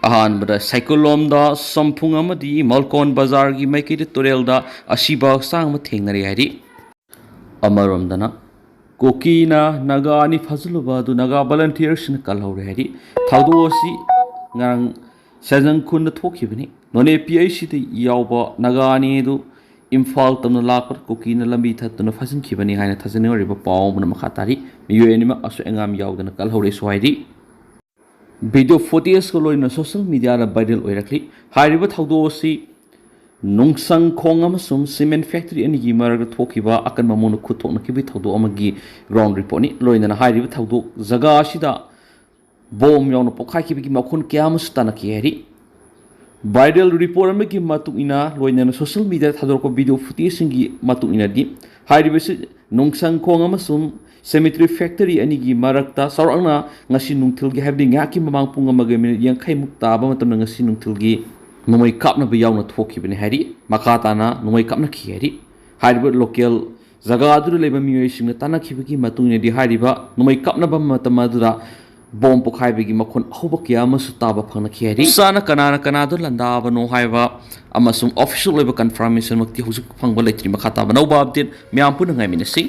अहानबदा साइकोलोमदा संफुंग अमदी मलकोन बाजार की माइकई तुरेलदा असीबा सांग थेंगनरे हाइरि अमरोमदना कोकीना नागानी फजलुबा दु नागा वॉलंटियर्स न कलहौरे हाइरि थाउदोसी ngang sajang khun thokibani none PIC te yawba nagani du imphal tamna lakpat koki na lambi thatuna fasin khibani haina thajani riba paw mun makhatari miyeni ma asu engam yawdana kalhore swairi video footage ko loina social media la viral oirakli hairiba thawdo si Nungsang khong amasum cement factory ani gi marga thokiba akan mamunu khuthokna kibi thawdo amagi ground report ni loina na hairiba thawdo jaga sida bom yauna pokhai ki makhun kyam stana ki viral report me ki matu ina loina social media thador ko video footage singi matu ina di hairibese Nungsang khong amasum cemetery factory ani gi marakta sarangna ngasi nungthil gi habdi nga ki mamang punga maga minute yang khai mukta ba matam ngasi nungthil gi numai kapna bi yauna thoki bani hari makata na numai kapna ki hari hariba local jaga adu leba mioi sing tana ki bi matu ina di hariba numai kapna ba matam adura bom pokhai bigi makhon hoba kya masu taba phangna kheri sana kana do landa bano haiba amasum official leba confirmation makti husuk phangba letri makhata bano ba update myam pun ngai minasi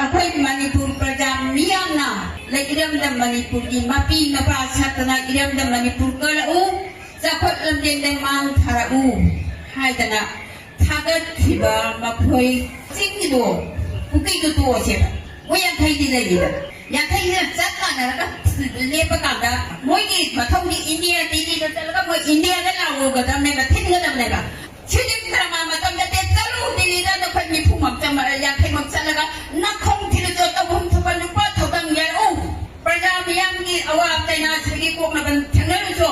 Akwai Manipur prajam yaona la idam da Manipur ki mapi mapa satna idam da Manipur kala zakot lamden da mang tharau haidana thagat thiba maphoi singdo kuki do to che moyan thai di lai ya thai na chat na ka le pa ka da moi ki mathong ni India ti ti da la ka moi India da la wo ga da me ka thin ga da me ka chidin drama matam da te talu di da no phai mi phu mak cham ya thai mak chan la ka na khong thi do to hum thuban lu pa thobang ya praja miyam ki awak tai na sigi ko na ban thangal so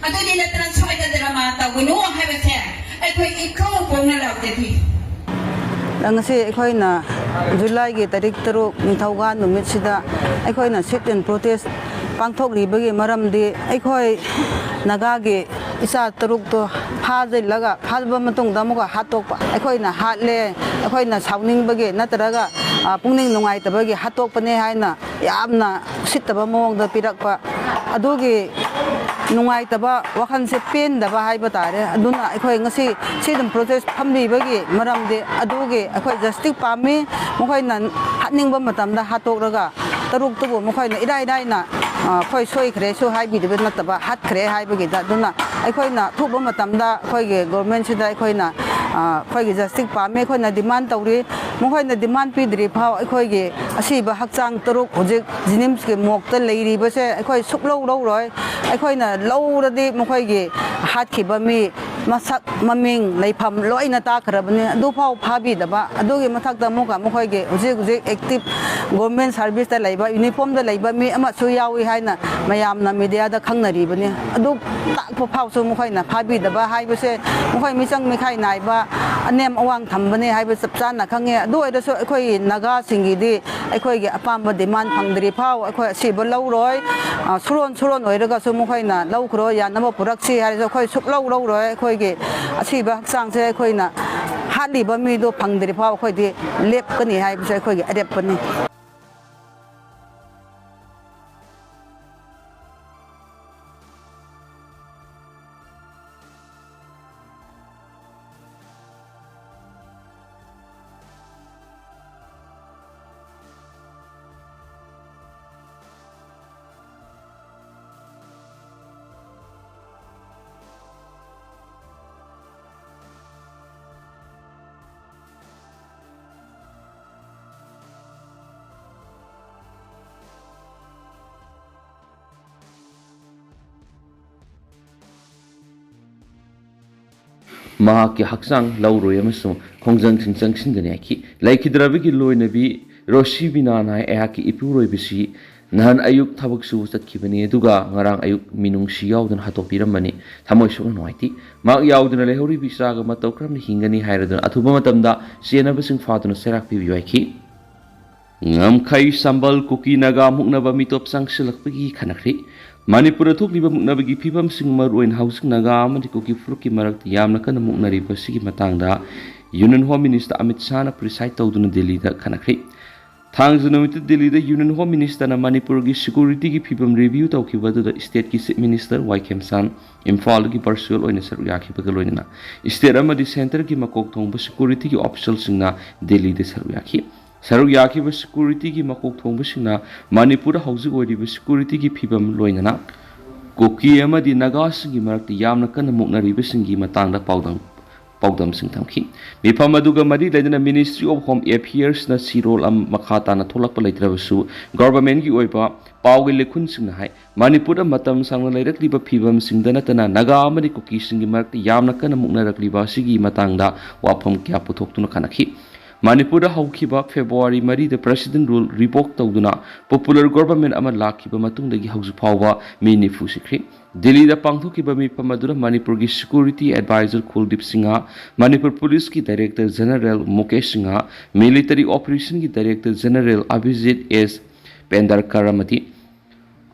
adu di na tran choi da drama ta winu ha ba se ai khoi ikho ko na la te thi ngasi aikoina July gi tarik taruk nithauga numit sida aikoina sit and protest pangthok ribagi maramdi aikoi naga gi isa taruk to phajai laga phajba matung da muga hatokpa aikoina hatle aikoina sauning bagi natraga pungning nungai tabagi hatokpane haina yamna sittaba mawongda pirakpa adugi nungai taba wakhan se pen daba haiba tare aduna akhoi ngasi sidum protest phamli bagi maramde aduge akhoi justice pami mokhoi na hatningba matamda hatokraga taruk tubu mokhoi na idai na khoi soi khre so haibi de na taba hat khre haibagi da aduna akhoi na thuba matamda khoi ge government sida akhoi na khoi ge justice pami khoi na demand tawri mokhoi na demand pidri phau akhoi ge asiba hakchang taruk hojik jinims ge mokta leiri base akhoi suklou roi akhoi na lowradi mokhoi ge hat khiba mi masak maming leifam loina ta kharabani adu phau phabi daba adugi mathakta moka mokhoi ge hojik active government service ta leiba uniform da leiba mi ama su yawi haina mayam na media da khangnari bani adu tak phau su mokhoi na phabi daba haibase mokhoi mi chang mi khai nai ba anem awang thambani haiba sapchan na khange adu ida so akhoi naga singi di akhoi ge apamba demand phangdri phau akhoi siba lowroi suron oiraga su mokhoi na lowkhro ya nama purakchi hai so khoi suk lowroi akhoi ge asiba hakchang se akhoi na hatli ba mi do phangdri phau akhoi di lep kani hai se akhoi ge adep pani mahakki haksang lauroi amasung khongjang singchang singani aki laikhidrabigi loinabi roshi binana ehaki ipuroi bisi nahan ayuk thabak su chatkibani aduga ngarang ayuk minungsi yaudun hatopiramani thamoi sok noiti mak yauduna lehori bisaga matokramni hingani hairadun athuba matamda senabasing faduna serak pibiwaiki ngamkhai sambal kuki naga muknaba mitop sangsilakpagi khanakhri Manipur thokliba muknabagi phibam sing maruin housing naga amadi kuki fruki marak yamna kana muknari basigi matangda Union Home Minister Amit Shah na preside tawduna Delhi da khanakhri Thangzunamit Delhi da Union Home Minister na Manipur gi security gi phibam review tawkhiba da state ki chief minister YKM San Imphal gi personal oina saru yakhiba galoina state amadi center gi makok thongba security gi official singna Delhi da saru yakhi Saruk yakiba security ki makok thongba singna Manipur housing oiriba security ki phibam loinana Koki amadi naga singi marakti yamna kana muknariba singi matangda paudam sing thamki mifam aduga mari leidana Ministry of Home Affairs na sirol am makhata na tholakpa leitrabasu government gi oiba paugi lekhun singna hai Manipur matam sangna leirakliba phibam singdana tana naga amadi koki singi marakti yamna kana muknarakliba sigi matangda wafam kya puthoktu kanakhi Manipur haukiba February mari the president rule revoke tawduna popular government ama lakiba matungdagi hauju phawba mini fusikri Delhi da pangthokiba mi pamadura Manipur gi security advisor Kuldip Singha Manipur police ki director general Mukesh Singha military operation ki director general Abhijit S Pendarkaramati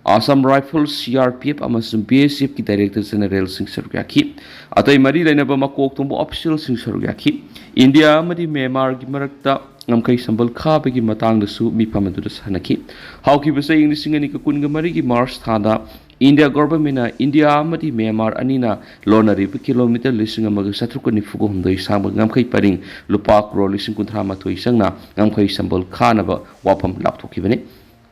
Assam Rifles CRPF amasung BSF ki director general sing sarugaki atoi mari lainaba makok tongbo official sing sarugaki India amadi Myanmar gi marakta ngamkai sambal khabagi matangda su mi pamaduda sanaki hauki basa English ngani ka kunga mari gi March thada India government na India amadi Myanmar anina lonari per kilometer lising amaga satrukani fugo humdoi sangba ngamkai paring lupa crore lising kunthra mathoi sangna ngamkai sambal khanaba wapam lapthoki bane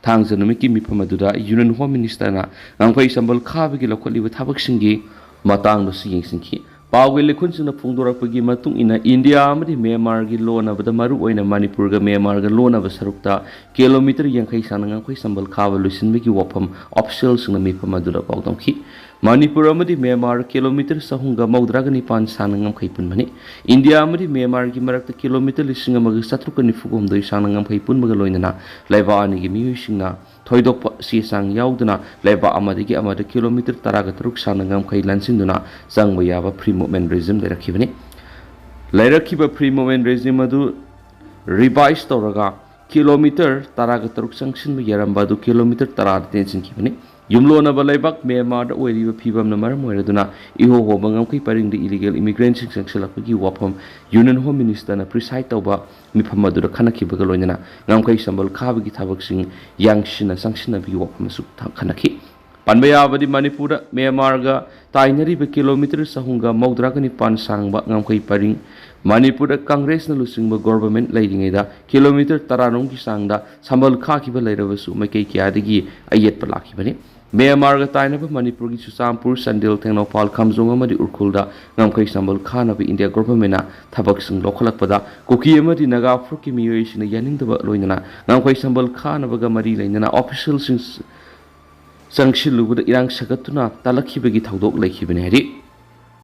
Thangzanamiki mipamaduda Union Home Minister na ngamkai sambal khabagi lokoliba thabak singi matang do sing singki pawge lekhun sina phungdorakpagi matung ina India amadi Myanmar gi lona bada maru oina Manipur ga Myanmar ga lona ba sarukta kilometer yankai sana ngamkai sambal khaba lusinbegi wapam official sina mipamaduda pawdamki Manipur amadi Myanmar kilometer sahunga maudragani pan sana ngamkai punmani India amadi Myanmar gi marakta kilometer lising amaga satrukani fugom doi sana ngamkai punmaga loinana laiba ani gi miyusingna thoidok si sang yauduna laiba amadi gi amada kilometer taraga taruk sana ngamkai lansinduna sangba yaba free movement regime lairakibani lairakiba free movement regime adu revise tawraga kilometer taraga taruk sangsinba yaramba du kilometer tarada tensin kibani Yumlona balaibak Myanmar da oiriba phibam na maram oiraduna iho hoba ngamkai paringda illegal immigrant sangsalakpagi wapam Union Home Minister na preside tawba miphamadura khanakhiba galoinana ngamkai sambal khabagi thabak sing yangsina sangsina bi wapam su khanakhi panbaya badi Manipur Myanmar ga tainari be kilometer sahunga maudragani pan sangba ngamkai paring Manipur Congress na lusingba government laidingaida kilometer taranong ki sangda sambal khakiba lairabasu makai kyadagi ayet palakibani Myanmar ga tainaba Manipur gi Chusampur Sandil Tengnopal Khamjong amadi Urkhulda ngamkai sambal khanabi India government na thabak sing lokhalakpada koki amadi naga fruki miyoi sina yaningdaba loinana ngamkai sambal khanaba ga mari lainana official sing sangshilubada irang sagatuna talakhibagi thaudok laikhibani hari